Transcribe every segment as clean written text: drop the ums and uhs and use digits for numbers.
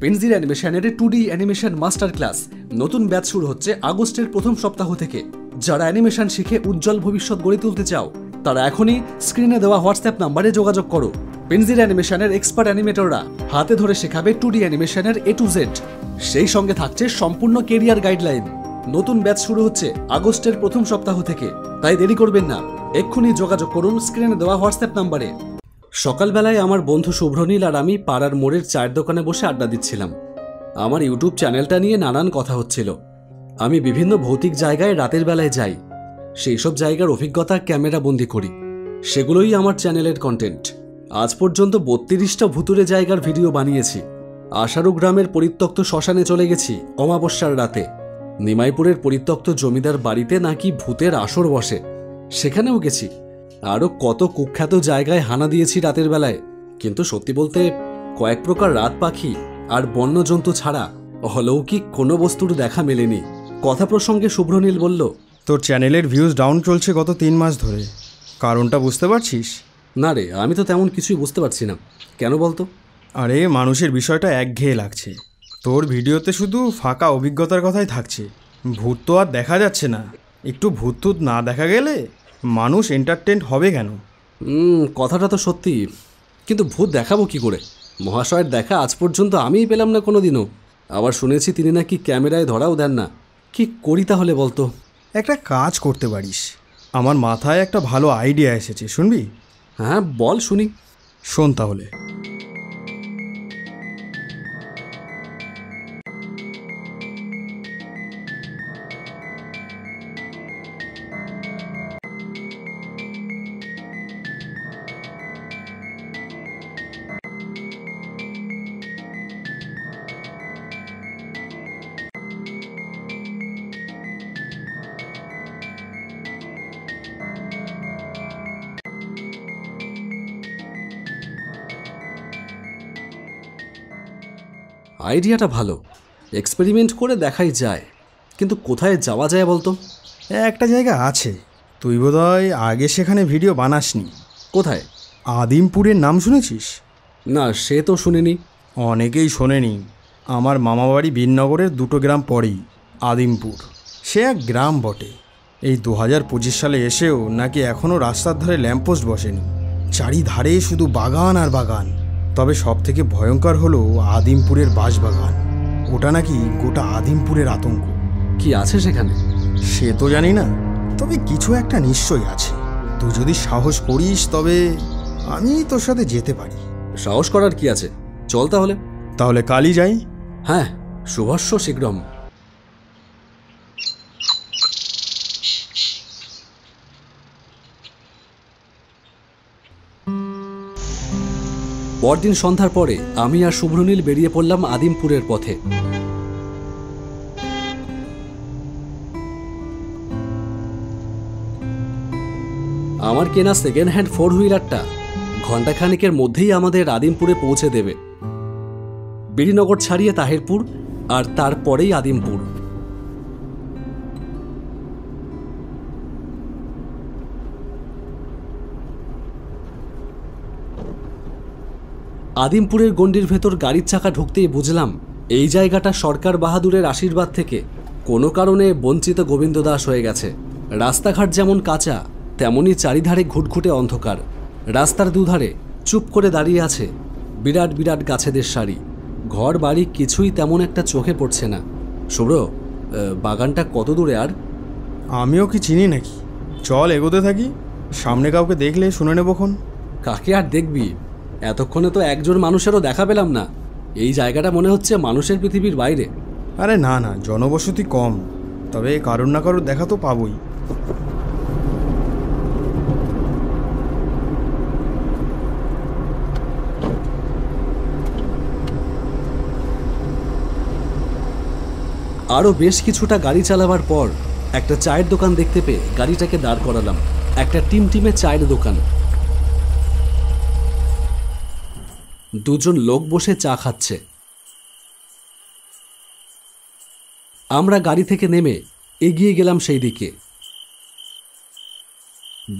পেনজির অ্যানিমেশনের 2D animation master class নতুন batch শুরু হচ্ছে আগস্টের প্রথম সপ্তাহ থেকে। যারা অ্যানিমেশন শিখে উজ্জ্বল ভবিষ্যৎ গড়ে তুলতে চাও তারা এখনই স্ক্রিনে দেওয়া হোয়াটসঅ্যাপ নাম্বারে যোগাযোগ করো। পেনজির অ্যানিমেশনের এক্সপার্ট অ্যানিমেটররা হাতে ধরে শেখাবে 2D অ্যানিমেশনের A to Z। সেই সঙ্গে থাকছে সম্পূর্ণ কেরিয়ার গাইডলাইন। নতুন ব্যাচ শুরু হচ্ছে আগস্টের প্রথম সপ্তাহ থেকে, তাই দেরি করবেন না, এক্ষুনি যোগাযোগ করুন স্ক্রিনে দেওয়া হোয়াটসঅ্যাপ নাম্বারে। সকালবেলায় আমার বন্ধু শুভ্রনীল আর আমি পাড়ার মোড়ের চায়ের দোকানে বসে আড্ডা দিচ্ছিলাম। আমার ইউটিউব চ্যানেলটা নিয়ে নানান কথা হচ্ছিল। আমি বিভিন্ন ভৌতিক জায়গায় রাতের বেলায় যাই, সেই সব জায়গার অভিজ্ঞতা ক্যামেরা বন্দি করি, সেগুলোই আমার চ্যানেলের কন্টেন্ট। আজ পর্যন্ত 32টা ভুতুরে জায়গার ভিডিও বানিয়েছি। আশারু গ্রামের পরিত্যক্ত শ্মশানে চলে গেছি অমাবস্যার রাতে। নিমাইপুরের পরিত্যক্ত জমিদার বাড়িতে নাকি ভূতের আসর বসে, সেখানেও গেছি। আরও কত কুখ্যাত জায়গায় হানা দিয়েছি রাতের বেলায়। কিন্তু সত্যি বলতে কয়েক প্রকার রাত পাখি আর বন্যজন্তু ছাড়া অলৌকিক কোনো বস্তুর দেখা মেলেনি। কথা প্রসঙ্গে শুভ্রনীল বলল, তোর চ্যানেলের ভিউজ ডাউন চলছে গত 3 মাস ধরে, কারণটা বুঝতে পারছিস? না রে, আমি তো তেমন কিছুই বুঝতে পারছি না। কেন বলতো? আরে মানুষের বিষয়টা একঘেয়ে লাগছে। তোর ভিডিওতে শুধু ফাঁকা অভিজ্ঞতার কথাই থাকছে, ভূত তো আর দেখা যাচ্ছে না। একটু ভূত না দেখা গেলে মানুষ এন্টারটেইনড হবে কেন? কথাটা তো সত্যি, কিন্তু ভূত দেখাবো কি করে? মহাশয়ের দেখা আজ পর্যন্ত আমিই পেলাম না কোনো দিনও। আবার শুনেছি তিনি নাকি ক্যামেরায় ধরাও দেন না। কি করি তাহলে বলতো? একটা কাজ করতে পারিস, আমার মাথায় একটা ভালো আইডিয়া এসেছে, শুনবি? হ্যাঁ বল, শুনি। শোন তাহলে। আইডিয়াটা ভালো, এক্সপেরিমেন্ট করে দেখাই যায়, কিন্তু কোথায় যাওয়া যায় বলতো? একটা জায়গা আছে, তুই বোধহয় আগে সেখানে ভিডিও বানাসনি। কোথায়? আদিমপুরের নাম শুনেছিস? না, সে তো শুনিনি। অনেকেই শোনেনি। আমার মামাবাড়ি বীরনগরের 2টো গ্রাম পরেই আদিমপুর। সে এক গ্রাম বটে। এই 2025 সালে এসেও নাকি এখনও রাস্তার ধারে ল্যাম্পপোস্ট বসেনি। চারিধারে শুধু বাগান আর বাগান। তবে সব থেকে ভয়ঙ্কর হলো আদিমপুরের বাঁশবাগান। ওটা নাকি গোটা আদিমপুরের আতঙ্ক। কি আছে সেখানে? সে তো জানি না, তবে কিছু একটা নিশ্চয়ই আছে। তুই যদি সাহস করিস তবে আমি তোর সাথে যেতে পারি। সাহস করার কি আছে, চল তাহলে। তাহলে কালই যাই। হ্যাঁ, শুভস্য শীঘ্রম। পরদিন সন্ধ্যার পরে আমি আর শুভ্রনীল বেরিয়ে পড়লাম আদিমপুরের পথে। আমার কেনা সেকেন্ড হ্যান্ড 4 হুইলারটা ঘণ্টাখানেকের মধ্যেই আমাদের আদিমপুরে পৌঁছে দেবে। বীরনগর ছাড়িয়ে তাহিরপুর, আর তারপরেই আদিমপুর। আদিমপুরের গণ্ডির ভেতর গাড়ির চাকা ঢুকতেই বুঝলাম এই জায়গাটা সরকার বাহাদুরের আশীর্বাদ থেকে কোনো কারণে বঞ্চিত গোবিন্দ দাস হয়ে গেছে। রাস্তাঘাট যেমন কাঁচা, তেমনই চারিধারে ঘুটঘুটে অন্ধকার। রাস্তার দুধারে চুপ করে দাঁড়িয়ে আছে বিরাট বিরাট গাছেদের সারি। ঘর বাড়ি কিছুই তেমন একটা চোখে পড়ছে না। শুভ্র, বাগানটা কত দূরে আর? আমিও কি চিনি নাকি? চল এগোতে থাকি, সামনে কাউকে দেখলে শুনে নেবক্ষণ। কাকে আর দেখবি, এতক্ষণে তো একজন মানুষেরও দেখা পেলাম না। এই জায়গাটা মনে হচ্ছে মানুষের পৃথিবীর বাইরে। আরে না না, জনবসতি কম, তবে কারোর না কারোর দেখা তো পাবই। আরও বেশ কিছুটা গাড়ি চালাবার পর একটা চায়ের দোকান দেখতে পেয়ে গাড়িটাকে দাঁড় করালাম। একটা টিমটিমে চায়ের দোকান। দুজন লোক বসে চা খাচ্ছে। আমরা গাড়ি থেকে নেমে এগিয়ে গেলাম সেই দিকে।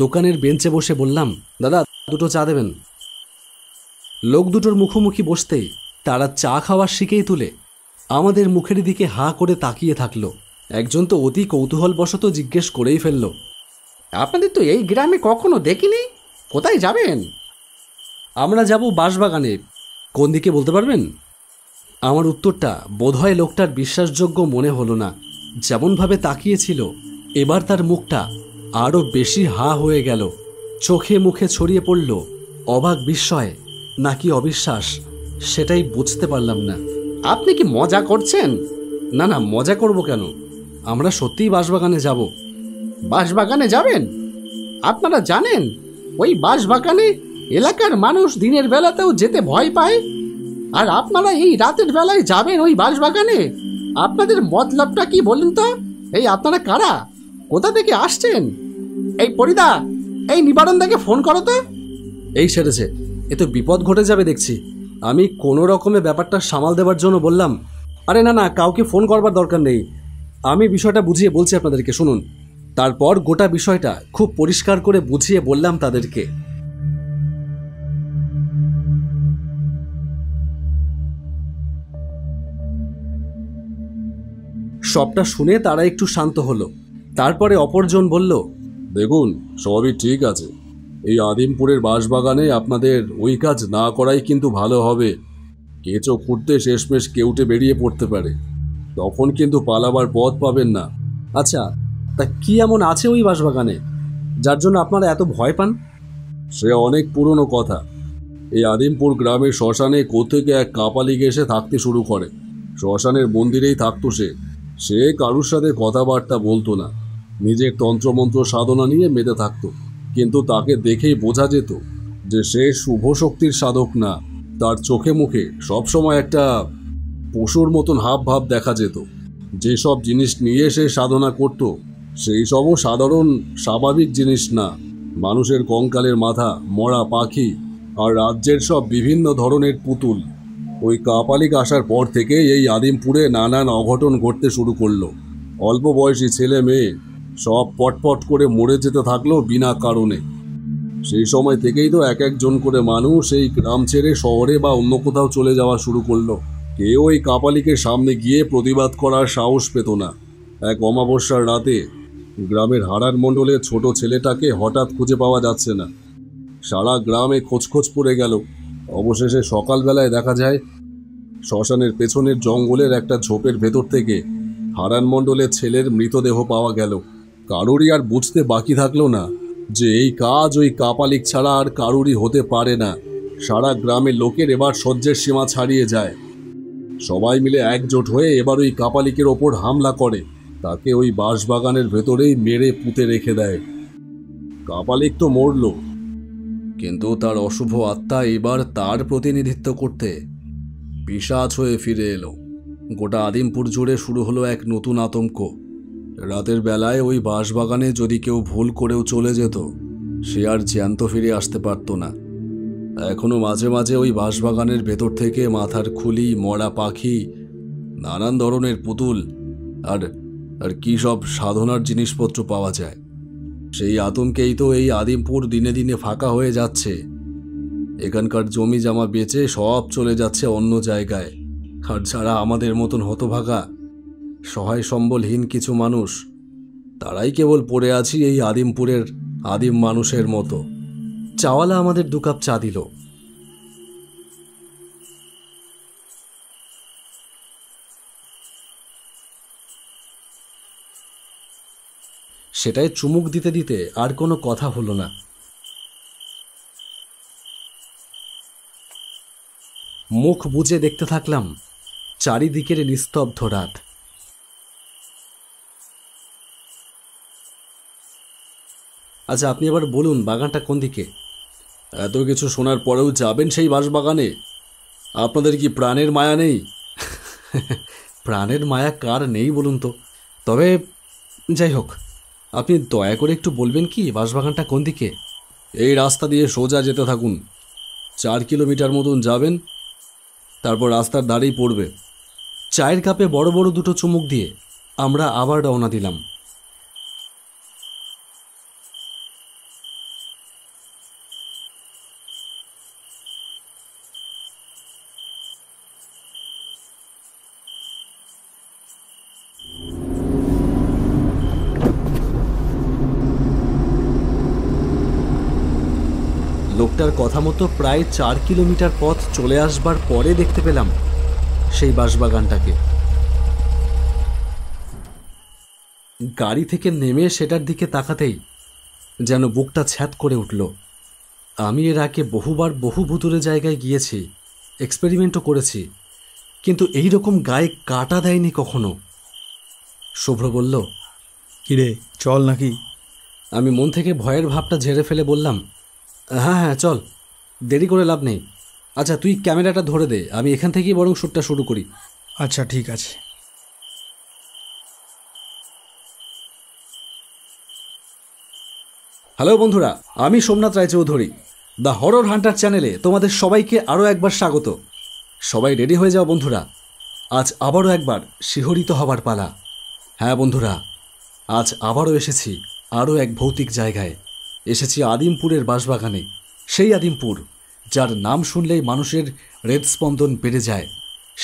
দোকানের বেঞ্চে বসে বললাম, দাদা 2টো চা দেবেন। লোক দুটোর মুখোমুখি বসতেই তারা চা খাওয়ার শিখেই তুলে আমাদের মুখের দিকে হাঁ করে তাকিয়ে থাকলো। একজন তো অতি কৌতূহলবশত জিজ্ঞেস করেই ফেলল, আপনাদের তো এই গ্রামে কখনো দেখিনি, কোথায় যাবেন? আমরা যাব বাঁশবাগানে। কোন দিকে বলতে পারবেন? আমার উত্তরটা বোধহয় লোকটার বিশ্বাসযোগ্য মনে হলো না। যেমনভাবে তাকিয়েছিল, এবার তার মুখটা আরও বেশি হা হয়ে গেল। চোখে মুখে ছড়িয়ে পড়ল অবাক বিস্ময় নাকি অবিশ্বাস, সেটাই বুঝতে পারলাম না। আপনি কি মজা করছেন? না না, মজা করব কেন, আমরা সত্যিই বাঁশবাগানে যাব। বাঁশবাগানে যাবেন? আপনারা জানেন ওই বাঁশবাগানে এলাকার মানুষ দিনের বেলাতেও যেতে ভয় পায়, আর আপনারা এই রাতের বেলায় যাবেন ওই বাঁশবাগানে? আপনাদের মতলবটা কি বলুন তো? এই আপনারা কারা, কোথা থেকে আসছেন? এই পরিদা, এই নিবারণদাকে ফোন করো তো। এই সেরেছে, এ তো বিপদ ঘটে যাবে দেখছি। আমি কোনো রকমে ব্যাপারটা সামাল দেওয়ার জন্য বললাম, আরে না না, কাউকে ফোন করবার দরকার নেই, আমি বিষয়টা বুঝিয়ে বলছি আপনাদেরকে, শুনুন। তারপর গোটা বিষয়টা খুব পরিষ্কার করে বুঝিয়ে বললাম তাদেরকে। সবটা শুনে তারা একটু শান্ত হলো। তারপরে অপরজন বলল, দেখুন, সবই ঠিক আছে, এই আদিমপুরের বাঁশবাগানে আপনাদের ওই কাজ না করাই কিন্তু ভালো হবে। কেঁচো খুঁড়তে শেষমেশ কেউটে বেরিয়ে পড়তে পারে, তখন কিন্তু পালাবার পথ পাবেন না। আচ্ছা, তা কি এমন আছে ওই বাঁশবাগানে যার জন্য আপনারা এত ভয় পান? সে অনেক পুরনো কথা। এই আদিমপুর গ্রামের শ্মশানে কোত্থেকে এক কাপালিক এসে থাকতে শুরু করে। শ্মশানের মন্দিরেই থাকতো সে। সে কারুর সাথে কথাবার্তা বলতো না, নিজের তন্ত্রমন্ত্র সাধনা নিয়ে মেতে থাকতো। কিন্তু তাকে দেখেই বোঝা যেত যে সে শুভ শক্তির সাধক না। তার চোখে মুখে সবসময় একটা পশুর মতন হাব ভাব দেখা যেত। যেসব জিনিস নিয়ে সে সাধনা করত, সেই সবও সাধারণ স্বাভাবিক জিনিস না। মানুষের কঙ্কালের মাথা, মরা পাখি, আর রাজ্যের সব বিভিন্ন ধরনের পুতুল। ওই কাপালিক আসার পর থেকে এই আদিমপুরে নানান অঘটন ঘটতে শুরু করলো। অল্প বয়সী ছেলে মেয়ে সব পটপট করে মরে যেতে থাকলো বিনা কারণে। সেই সময় থেকেই তো এক একজন করে মানুষ এই গ্রাম ছেড়ে শহরে বা অন্য কোথাও চলে যাওয়া শুরু করলো। কেউ ওই কাপালিকের সামনে গিয়ে প্রতিবাদ করার সাহস পেত না। এক অমাবস্যার রাতে গ্রামের হারার মণ্ডলের ছোট ছেলেটাকে হঠাৎ খুঁজে পাওয়া যাচ্ছে না। সারা গ্রামে খোঁজ পড়ে গেল। অবশেষে সকালবেলায় দেখা যায় শ্মশানের পেছনের জঙ্গলের একটা ঝোপের ভেতর থেকে হারান মণ্ডলের ছেলের মৃতদেহ পাওয়া গেল। কারোরই আর বুঝতে বাকি থাকলো না যে এই কাজ ওই কাপালিক ছাড়া আর কারোরই হতে পারে না। সারা গ্রামের লোকের এবার সহ্যের সীমা ছাড়িয়ে যায়। সবাই মিলে একজোট হয়ে এবার ওই কাপালিকের ওপর হামলা করে, তাকে ওই বাঁশবাগানের ভেতরেই মেরে পুঁতে রেখে দেয়। কাপালিক তো মরল, কিন্তু তার অশুভ আত্মা এবার তার প্রতিনিধিত্ব করতে পিশাচ হয়ে ফিরে এলো। গোটা আদিমপুর জুড়ে শুরু হলো এক নতুন আতঙ্ক। রাতের বেলায় ওই বাঁশবাগানে যদি কেউ ভুল করেও চলে যেত, সে আর জ্যান্ত ফিরে আসতে পারত না। এখনো মাঝে মাঝে ওই বাঁশবাগানের ভেতর থেকে মাথার খুলি, মরা পাখি, নানান ধরনের পুতুল আর আর কী সব সাধনার জিনিসপত্র পাওয়া যায়। সেই আতঙ্কেই তো এই আদিমপুর দিনে দিনে ফাঁকা হয়ে যাচ্ছে। এখানকার জমি জমা বেচে সব চলে যাচ্ছে অন্য জায়গায়। আর যারা আমাদের মতন হতভাগা, সহায় সম্বলহীন কিছু মানুষ, তারাই কেবল পড়ে আছি এই আদিমপুরের আদিম মানুষের মতো। চাওয়ালা আমাদের 2 কাপ চা দিল। সেটাই চুমুক দিতে দিতে আর কোনো কথা হলো না। মুখ বুজে দেখতে থাকলাম চারিদিকের নিস্তব্ধ রাত। আচ্ছা, আপনি এবার বলুন, বাগানটা কোন দিকে? এত কিছু শোনার পরেও যাবেন সেই বাঁশবাগানে? আপনাদের কি প্রাণের মায়া নেই? প্রাণের মায়া কার নেই বলুন তো? তবে যাই হোক, আপনি দয়া করে একটু বলবেন কি বাঁশবাগানটা কোন দিকে? এই রাস্তা দিয়ে সোজা যেতে থাকুন, 4 কিলোমিটার মতন যাবেন, তারপর রাস্তার ধারেই পড়বে। চায়ের কাপে বড় বড় 2টো চুমুক দিয়ে আমরা আবার রওনা দিলাম। লোকটার কথা মতো প্রায় 4 কিলোমিটার পথ চলে আসবার পরে দেখতে পেলাম সেই বাঁশবাগানটাকে। গাড়ি থেকে নেমে সেটার দিকে তাকাতেই যেন বুকটা ছ্যাদ করে উঠল। আমি এর আগে বহুবার বহু ভুতুরে জায়গায় গিয়েছি, এক্সপেরিমেন্টও করেছি, কিন্তু এই রকম গায়ে কাটা দেয়নি কখনো। শুভ্র বলল, কিরে চল নাকি? আমি মন থেকে ভয়ের ভাবটা ঝেড়ে ফেলে বললাম, হ্যাঁ হ্যাঁ চল, দেরি করে লাভ নেই। আচ্ছা তুই ক্যামেরাটা ধরে দে, আমি এখান থেকেই বরং শ্যুটটা শুরু করি। আচ্ছা ঠিক আছে। হ্যালো বন্ধুরা, আমি Somnath Raychaudhuri. The horror hunter চ্যানেলে তোমাদের সবাইকে আরও একবার স্বাগত। সবাই রেডি হয়ে যাও বন্ধুরা, আজ আবারও একবার শিহরিত হবার পালা। হ্যাঁ বন্ধুরা, আজ আবারও এসেছি আরও এক ভৌতিক জায়গায়। এসেছি আদিমপুরের বাঁশবাগানে, সেই আদিমপুর যার নাম শুনলেই মানুষের হৃদস্পন্দন বেড়ে যায়,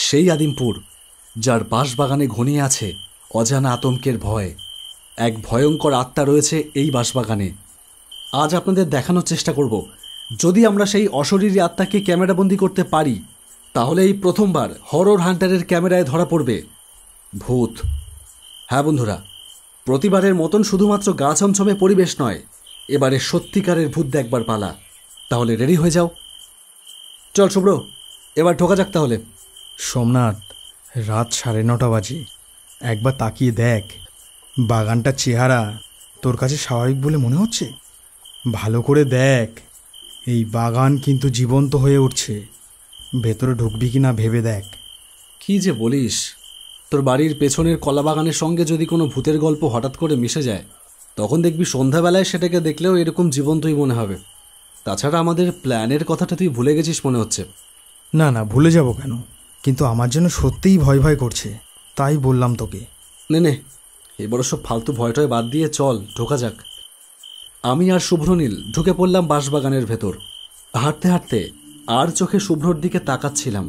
সেই আদিমপুর যার বাঁশবাগানে ঘনিয়ে আছে অজানা আতঙ্কের ভয়। এক ভয়ঙ্কর আত্মা রয়েছে এই বাঁশবাগানে। আজ আপনাদের দেখানোর চেষ্টা করব, যদি আমরা সেই অশরীরী আত্মাকে ক্যামেরাবন্দি করতে পারি তাহলে এই প্রথমবার হরর হান্টারের ক্যামেরায় ধরা পড়বে ভূত। হ্যাঁ বন্ধুরা, প্রতিবারের মতন শুধুমাত্র গা ছমছমে পরিবেশ নয়, এবারে সত্যিকারের ভূত দেখবার পালা। তাহলে রেডি হয়ে যাও। চল শুভ্র, এবার ঢোকা যাক তাহলে। সোমনাথ, রাত 9:30 বাজে। একবার তাকিয়ে দেখ, বাগানটার চেহারা তোর কাছে স্বাভাবিক বলে মনে হচ্ছে? ভালো করে দেখ, এই বাগান কিন্তু জীবন্ত হয়ে উঠছে। ভেতরে ঢুকবি কি না ভেবে দেখ। কি যে বলিস, তোর বাড়ির পেছনের কলা বাগানের সঙ্গে যদি কোনো ভূতের গল্প হঠাৎ করে মিশে যায়, তখন দেখবি সন্ধ্যাবেলায় সেটাকে দেখলেও এরকম জীবন্তই মনে হবে। তাছাড়া আমাদের প্ল্যানের কথাটা তুই ভুলে গেছিস মনে হচ্ছে। না না, ভুলে যাব কেন, কিন্তু আমার জন্য সত্যিই ভয় ভয় করছে, তাই বললাম তোকে। নে নে, এবার সব ফালতু ভয়টয় বাদ দিয়ে চল ঢোকা যাক। আমি আর শুভ্রনীল ঢুকে পড়লাম বাঁশবাগানের ভেতর। হাঁটতে হাঁটতে আর চোখে শুভ্রর দিকে তাকাচ্ছিলাম।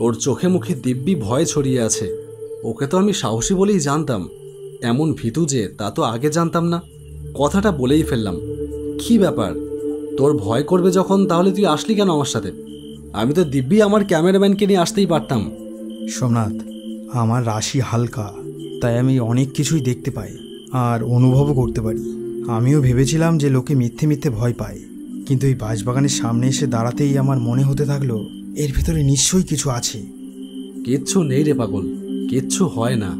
ওর চোখে মুখে দিব্যি ভয় ছড়িয়ে আছে। ওকে তো আমি সাহসী বলেই জানতাম, এমন ভীতু যে তা তো আগে জানতাম না। কথাটা বলেই ফেললাম, কি ব্যাপার, তোর ভয় করবে যখন তাহলে তুই আসলি কেন আমার সাথে? আমি তো দিব্যি আমার ক্যামেরাম্যানকে নিয়ে আসতেই পারতাম। সোমনাথ, আমার রাশি হালকা, তাই আমি অনেক কিছুই দেখতে পাই আর অনুভবও করতে পারি। আমিও ভেবেছিলাম যে লোকে মিথ্যে মিথ্যে ভয় পায়, কিন্তু এই বাঁশবাগানের সামনে এসে দাঁড়াতেই আমার মনে হতে থাকলো এর ভেতরে নিশ্চয়ই কিছু আছে। কিচ্ছু নেই রে পাগল, কিচ্ছু হয় না।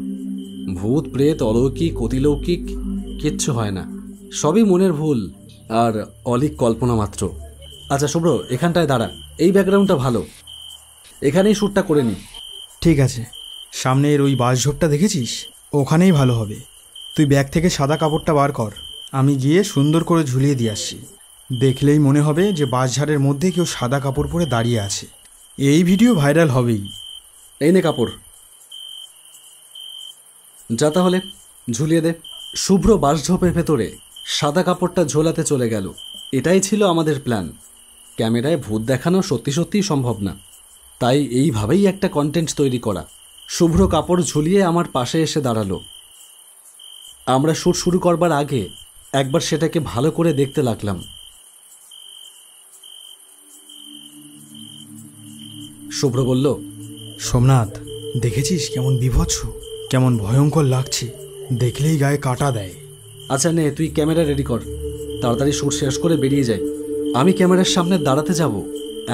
ভূত প্রেত অলৌকিক অতিলৌকিক কিচ্ছু হয় না, সবই মনের ভুল আর অলিক কল্পনা মাত্র। আচ্ছা শুভ্র, এখানটায় দাঁড়া, এই ব্যাকগ্রাউন্ডটা ভালো, এখানেই শ্যুটটা করে নি। ঠিক আছে, সামনের ওই বাঁশঝোপটা দেখেছিস? ওখানেই ভালো হবে। তুই ব্যাগ থেকে সাদা কাপড়টা বার কর, আমি গিয়ে সুন্দর করে ঝুলিয়ে দিয়ে আসছি। দেখলেই মনে হবে যে বাঁশঝাড়ের মধ্যে কেউ সাদা কাপড় পরে দাঁড়িয়ে আছে। এই ভিডিও ভাইরাল হবেই। এই নে কাপড়, যা তাহলে ঝুলিয়ে দে। শুভ্র বাঁশঝোপের ভেতরে সাদা কাপড়টা ঝোলাতে চলে গেল। এটাই ছিল আমাদের প্ল্যান। ক্যামেরায় ভূত দেখানো সত্যি সত্যিই সম্ভব না, তাই এইভাবেই একটা কন্টেন্ট তৈরি করা। শুভ্র কাপড় ঝুলিয়ে আমার পাশে এসে দাঁড়ালো। আমরা শ্যুট শুরু করবার আগে একবার সেটাকে ভালো করে দেখতে লাগলাম। শুভ্র বলল, সোমনাথ, দেখেছিস কেমন বিভৎস, কেমন ভয়ঙ্কর লাগছে, দেখলেই গায়ে কাটা দেয়। আচ্ছা নে, তুই ক্যামেরা রেডি কর, তাড়াতাড়ি শ্যুট শেষ করে বেরিয়ে যাই। আমি ক্যামেরার সামনে দাঁড়াতে যাব,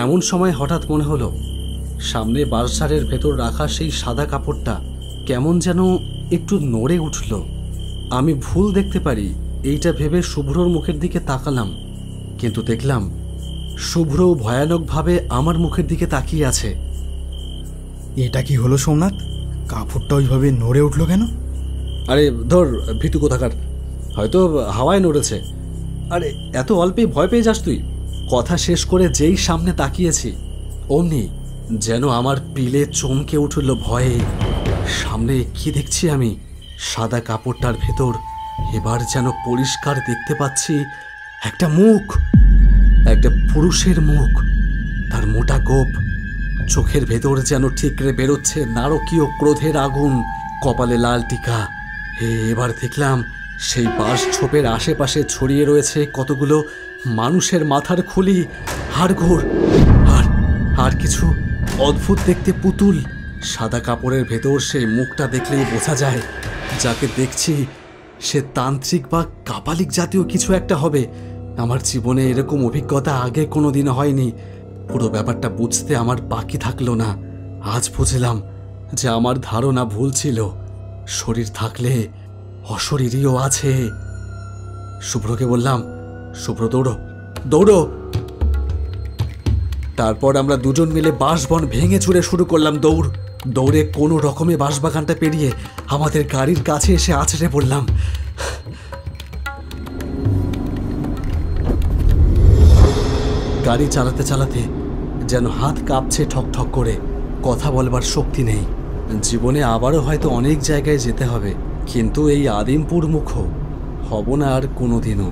এমন সময় হঠাৎ মনে হলো সামনে বাঁশঝাড়ের ভেতর রাখা সেই সাদা কাপড়টা কেমন যেন একটু নড়ে উঠল। আমি ভুল দেখতে পারি এইটা ভেবে শুভ্রর মুখের দিকে তাকালাম, কিন্তু দেখলাম শুভ্রও ভয়ানকভাবে আমার মুখের দিকে তাকিয়ে আছে। এটা কি হলো সোমনাথ? কাপড়টা ওইভাবে নড়ে উঠলো কেন? আরে ধর ভীতু কোথাকার, হয়তো হাওয়ায় নড়েছে। আরে এত অল্পেই ভয় পেয়ে যাস তুই? কথা শেষ করে যেই সামনে তাকিয়েছি অমনি যেন আমার পিলে চমকে উঠল ভয়ে। সামনে কি দেখছি আমি? সাদা কাপড়টার ভেতর এবার যেন পরিষ্কার দেখতে পাচ্ছি একটা মুখ, একটা পুরুষের মুখ। তার মোটা গোপ, চোখের ভেতর যেন ঠিকরে বেরোচ্ছে নারকীয় ক্রোধের আগুন, কপালে লাল টিকা। এবার দেখলাম সেই বাঁশঝোপের আশেপাশে ছড়িয়ে রয়েছে কতগুলো মানুষের মাথার খুলি, হাড়গোড়, আর আর কিছু অদ্ভুত দেখতে পুতুল। সাদা কাপড়ের ভেতর সেই মুখটা দেখলেই বোঝা যায় যাকে দেখছি সে তান্ত্রিক বা কাপালিক জাতীয় কিছু একটা হবে। আমার জীবনে এরকম অভিজ্ঞতা আগে কোনোদিনও হয়নি। পুরো ব্যাপারটা বুঝতে আমার বাকি থাকলো না। আজ বুঝলাম যে আমার ধারণা ভুল ছিল। শরীর থাকলে অশরীরীও আছে। শুভ্রকে বললাম, শুভ্র দৌড়ো দৌড়ো। তারপর আমরা দুজন মিলে বাঁশবন ভেঙে চুরে শুরু করলাম দৌড়। দৌড়ে কোনো রকমে বাঁশবাগানটা পেরিয়ে আমাদের গাড়ির কাছে এসে আছড়ে পড়লাম। গাড়ি চালাতে চালাতে যেন হাত কাঁপছে ঠক ঠক করে। কথা বলবার শক্তি নেই। জীবনে আবারও হয়তো অনেক জায়গায় যেতে হবে, কিন্তু এই আদিমপুর মুখো হব না আর কোনোদিনও।